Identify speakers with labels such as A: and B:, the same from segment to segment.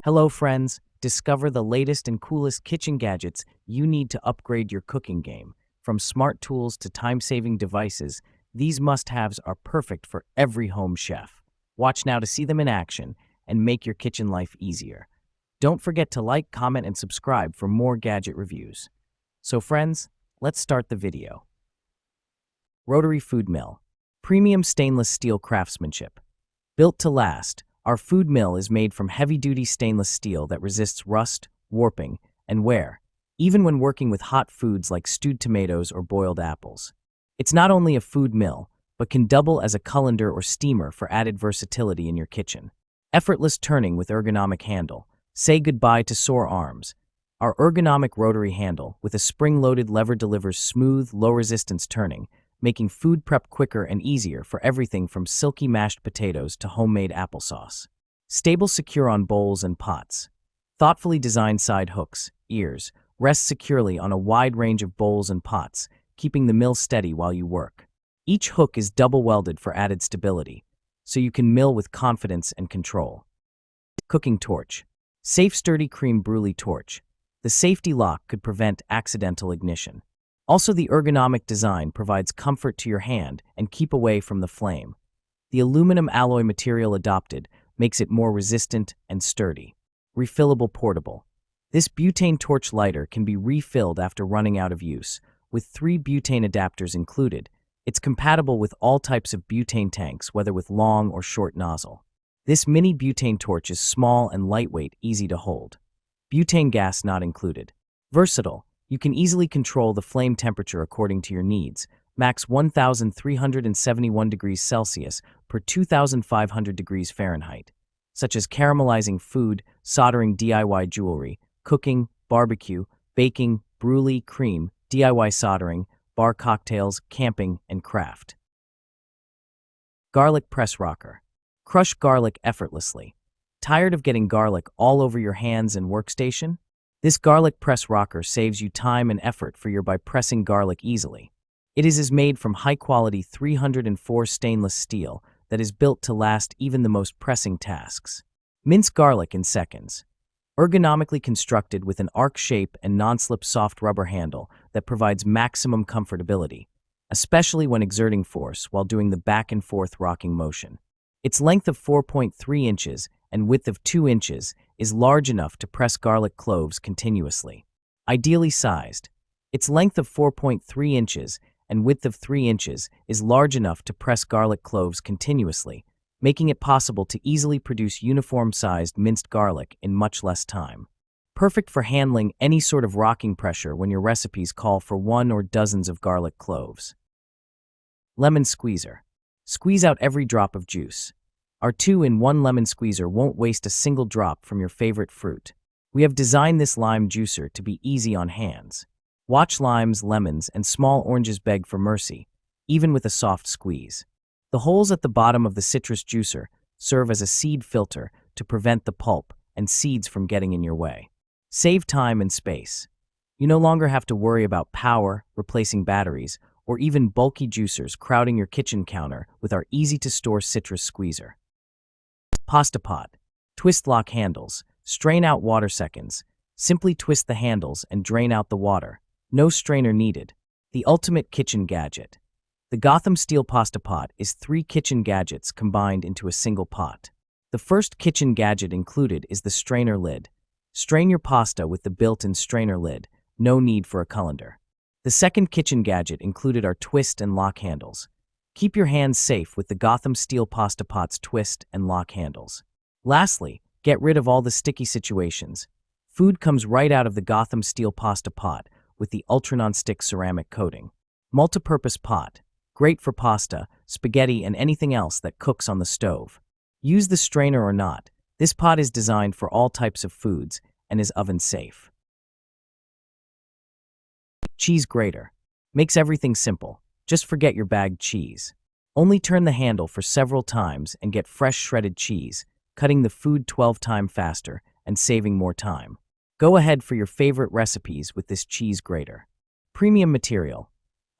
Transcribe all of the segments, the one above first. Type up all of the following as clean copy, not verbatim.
A: Hello friends, discover the latest and coolest kitchen gadgets you need to upgrade your cooking game. From smart tools to time-saving devices, these must-haves are perfect for every home chef. Watch now to see them in action and make your kitchen life easier. Don't forget to like, comment, and subscribe for more gadget reviews. So friends, let's start the video. Rotary Food Mill. Premium stainless steel craftsmanship. Built to last, our food mill is made from heavy-duty stainless steel that resists rust, warping, and wear, even when working with hot foods like stewed tomatoes or boiled apples. It's not only a food mill, but can double as a colander or steamer for added versatility in your kitchen. Effortless turning with ergonomic handle. Say goodbye to sore arms. Our ergonomic rotary handle with a spring-loaded lever delivers smooth, low-resistance turning, making food prep quicker and easier for everything from silky mashed potatoes to homemade applesauce. Stable secure on bowls and pots. Thoughtfully designed side hooks, ears, rest securely on a wide range of bowls and pots, keeping the mill steady while you work. Each hook is double welded for added stability, so you can mill with confidence and control. Cooking torch. Safe sturdy creme brulee torch. The safety lock could prevent accidental ignition. Also, the ergonomic design provides comfort to your hand and keep away from the flame. The aluminum alloy material adopted makes it more resistant and sturdy. Refillable portable. This butane torch lighter can be refilled after running out of use. With 3 butane adapters included, it's compatible with all types of butane tanks, whether with long or short nozzle. This mini butane torch is small and lightweight, easy to hold. Butane gas not included. Versatile. You can easily control the flame temperature according to your needs, max 1,371 degrees Celsius per 2,500 degrees Fahrenheit, such as caramelizing food, soldering DIY jewelry, cooking, barbecue, baking, brulee, cream, DIY soldering, bar cocktails, camping, and craft. Garlic press rocker. Crush garlic effortlessly. Tired of getting garlic all over your hands and workstation? This garlic press rocker saves you time and effort by pressing garlic easily. It is made from high-quality 304 stainless steel that is built to last even the most pressing tasks. Mince garlic in seconds. Ergonomically constructed with an arc shape and non-slip soft rubber handle that provides maximum comfortability, especially when exerting force while doing the back-and-forth rocking motion. Its length of 4.3 inches and width of 2 inches is large enough to press garlic cloves continuously. Ideally sized. Its length of 4.3 inches and width of 3 inches is large enough to press garlic cloves continuously, making it possible to easily produce uniform-sized minced garlic in much less time. Perfect for handling any sort of rocking pressure when your recipes call for one or dozens of garlic cloves. Lemon squeezer. Squeeze out every drop of juice. Our 2-in-1 lemon squeezer won't waste a single drop from your favorite fruit. We have designed this lime juicer to be easy on hands. Watch limes, lemons, and small oranges beg for mercy, even with a soft squeeze. The holes at the bottom of the citrus juicer serve as a seed filter to prevent the pulp and seeds from getting in your way. Save time and space. You no longer have to worry about power, replacing batteries, or even bulky juicers crowding your kitchen counter with our easy-to-store citrus squeezer. Pasta pot. Twist lock handles. Strain out water seconds. Simply twist the handles and drain out the water. No strainer needed. The ultimate kitchen gadget. The Gotham Steel Pasta Pot is 3 kitchen gadgets combined into a single pot. The first kitchen gadget included is the strainer lid. Strain your pasta with the built-in strainer lid. No need for a colander. The second kitchen gadget included our twist and lock handles. Keep your hands safe with the Gotham Steel Pasta Pot's twist and lock handles. Lastly, get rid of all the sticky situations. Food comes right out of the Gotham Steel Pasta Pot with the ultra non-stick ceramic coating. Multi-purpose pot. Great for pasta, spaghetti, and anything else that cooks on the stove. Use the strainer or not, this pot is designed for all types of foods and is oven safe. Cheese grater. Makes everything simple. Just forget your bagged cheese. Only turn the handle for several times and get fresh shredded cheese, cutting the food 12 times faster and saving more time. Go ahead for your favorite recipes with this cheese grater. Premium material.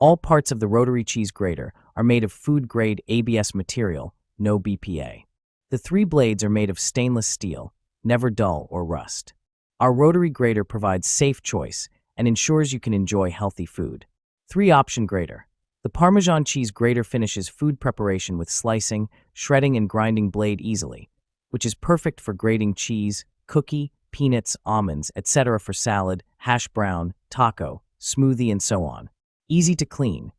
A: All parts of the rotary cheese grater are made of food-grade ABS material, no BPA. The 3 blades are made of stainless steel, never dull or rust. Our rotary grater provides safe choice and ensures you can enjoy healthy food. 3-option grater. The Parmesan cheese grater finishes food preparation with slicing, shredding, and grinding blade easily, which is perfect for grating cheese, cookie, peanuts, almonds, etc. for salad, hash brown, taco, smoothie, and so on. Easy to clean.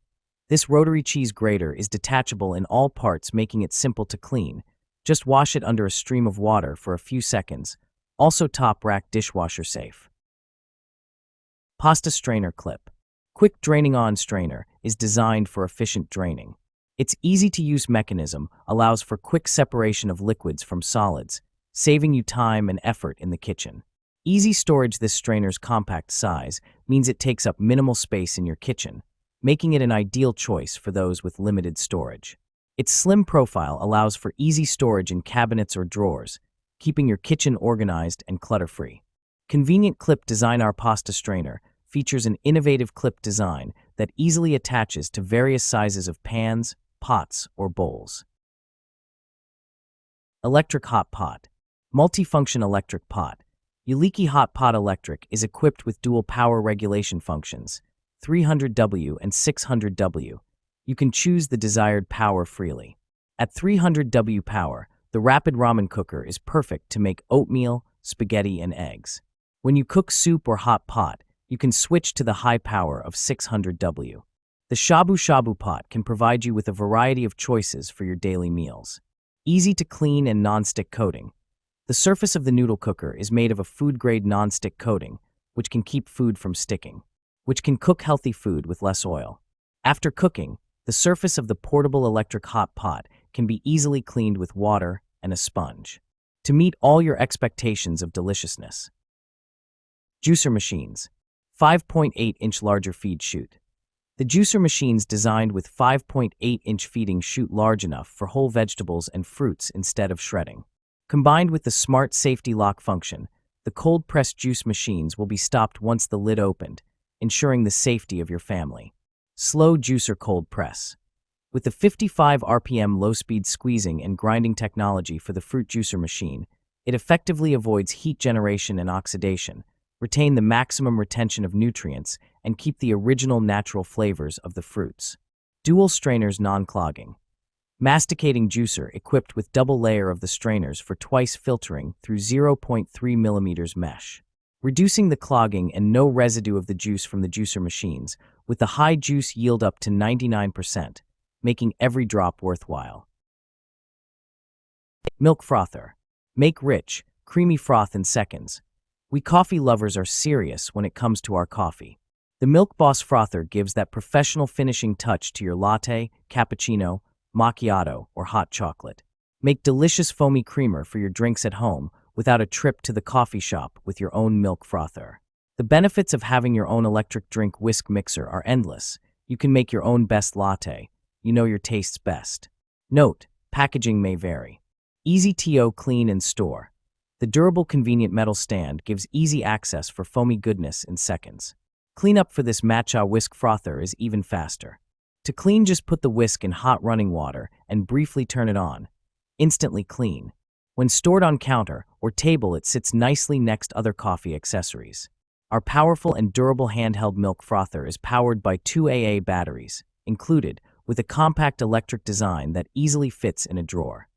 A: This rotary cheese grater is detachable in all parts, making it simple to clean. Just wash it under a stream of water for a few seconds. Also top rack dishwasher safe. Pasta strainer clip. Quick draining on strainer is designed for efficient draining. Its easy-to-use mechanism allows for quick separation of liquids from solids, saving you time and effort in the kitchen. Easy storage. This strainer's compact size means it takes up minimal space in your kitchen, making it an ideal choice for those with limited storage. Its slim profile allows for easy storage in cabinets or drawers, keeping your kitchen organized and clutter-free. Convenient clip design. Our pasta strainer features an innovative clip design that easily attaches to various sizes of pans, pots, or bowls. Electric hot pot. Multifunction electric pot. Yuliki Hot Pot Electric is equipped with dual power regulation functions, 300W and 600W. You can choose the desired power freely. At 300W power, the rapid ramen cooker is perfect to make oatmeal, spaghetti, and eggs. When you cook soup or hot pot, you can switch to the high power of 600W. The shabu shabu pot can provide you with a variety of choices for your daily meals. Easy to clean and non-stick coating. The surface of the noodle cooker is made of a food-grade non-stick coating, which can keep food from sticking, which can cook healthy food with less oil. After cooking, the surface of the portable electric hot pot can be easily cleaned with water and a sponge to meet all your expectations of deliciousness. Juicer machines. 5.8-inch larger feed chute. The juicer machine's designed with 5.8-inch feeding chute large enough for whole vegetables and fruits instead of shredding. Combined with the smart safety lock function, the cold-pressed juice machines will be stopped once the lid opened, ensuring the safety of your family. Slow juicer cold press. With the 55 RPM low-speed squeezing and grinding technology for the fruit juicer machine, it effectively avoids heat generation and oxidation, retain the maximum retention of nutrients, and keep the original natural flavors of the fruits. Dual strainers non-clogging. Masticating juicer equipped with double layer of the strainers for twice filtering through 0.3 mm mesh, reducing the clogging and no residue of the juice from the juicer machines, with the high juice yield up to 99%, making every drop worthwhile. Milk frother. Make rich, creamy froth in seconds. We coffee lovers are serious when it comes to our coffee. The Milk Boss Frother gives that professional finishing touch to your latte, cappuccino, macchiato, or hot chocolate. Make delicious foamy creamer for your drinks at home without a trip to the coffee shop with your own milk frother. The benefits of having your own electric drink whisk mixer are endless. You can make your own best latte. You know your tastes best. Note: packaging may vary. Easy to clean and store. The durable, convenient metal stand gives easy access for foamy goodness in seconds. Cleanup for this matcha whisk frother is even faster. To clean, just put the whisk in hot running water and briefly turn it on. Instantly clean. When stored on counter or table, it sits nicely next other coffee accessories. Our powerful and durable handheld milk frother is powered by 2 AA batteries, included with a compact electric design that easily fits in a drawer.